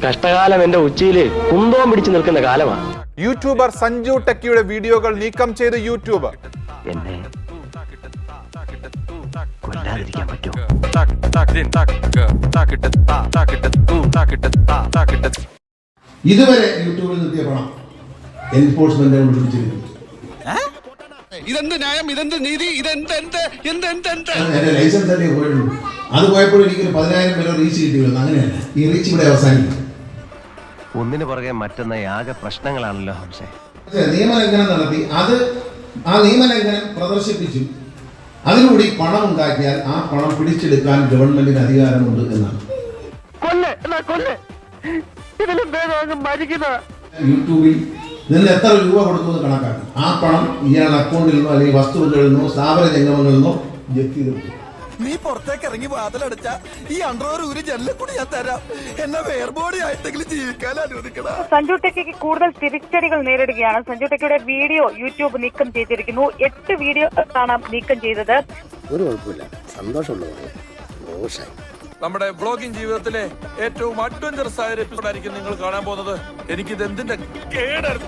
കഷ്ടകാലം എന്റെ ഉച്ചയില് കുന്തവും പിടിച്ചു നിൽക്കുന്ന കാലമാണ്. യൂട്യൂബർ സഞ്ജു ടെക്കിയുടെ വീഡിയോകൾ നീക്കം ചെയ്ത് യൂട്യൂബ്. എന്നെ കൊല്ലാതിരിക്കാൻ പറ്റുമോ? ഇതുവരെ യൂട്യൂബിൽ നിർത്തിയ പണം എൻഫോഴ്സ്മെന്റ് കൊണ്ട് പിടിച്ചിരിക്കുന്നു. ഇതെന്ത് ന്യായം, ഇതെന്ത് നീതി, എന്റെ ലൈസൻസ് തന്നെ പോയിട്ടുള്ളൂ. അത് പോയപ്പോൾ എനിക്കൊരു 10,000 പേരെ റീച്ച് കിട്ടിയിരുന്നു. അങ്ങനെയല്ല, ഈ റീച്ച് ഇവിടെ അവസാനിക്കും. ഒന്നിനു പുറകെ മറ്റൊന്ന് ആകെ പ്രശ്നങ്ങളാണല്ലോ ഹംസേ. നിയമലംഘനം നടത്തി ആ നിയമലംഘനം പ്രദർശിപ്പിച്ചു അതിലൂടെ പണം ഉണ്ടാക്കിയാൽ ആ പണം പിടിച്ചെടുക്കാൻ ഗവൺമെന്റിന് അധികാരമുണ്ട് എന്നാണ്. യൂട്യൂബിൽ നിന്ന് എത്ര രൂപ കൊടുത്തു എന്ന് കണക്കാക്കും. ആ പണം ഇയാളുടെ അക്കൗണ്ടിൽ നിന്നോ അല്ലെങ്കിൽ വസ്തുവകളിൽ നിന്നോ സ്ഥാപന ജംഗമങ്ങളിൽ നിന്നോ ജപ്തി ചെയ്തു. നീ പുറത്തേക്ക് ഇറങ്ങി വാതിലടച്ച ഈ അണ്ടർവെയർ ഒരു ജനലിൽ ഞാൻ തരാം. എന്നെ വേർബോഡി ആയിട്ടെങ്കിലും ജീവിക്കാൻ അനുവദിക്കണം. സഞ്ജു ടെക്കിക്ക് കൂടുതൽ തിരിച്ചടികൾ നേരിടുകയാണ്. സഞ്ജു ടെക്കിയുടെ വീഡിയോ യൂട്യൂബ് നീക്കം ചെയ്തിരിക്കുന്നു. 8 വീഡിയോ ആണ് നീക്കം ചെയ്തത്. ഒരു കുഴപ്പമില്ല, സന്തോഷമുള്ളതാണ്. നമ്മുടെ ബ്ലോഗിംഗ് ജീവിതത്തിലെ ഏറ്റവും അഡ്വഞ്ചറസ് ആയ ഒരു എപ്പിസോഡായിരിക്കും നിങ്ങൾ കാണാൻ പോകുന്നത്. എനിക്കിത് എന്തിന്റെ കേടായിരുന്നു.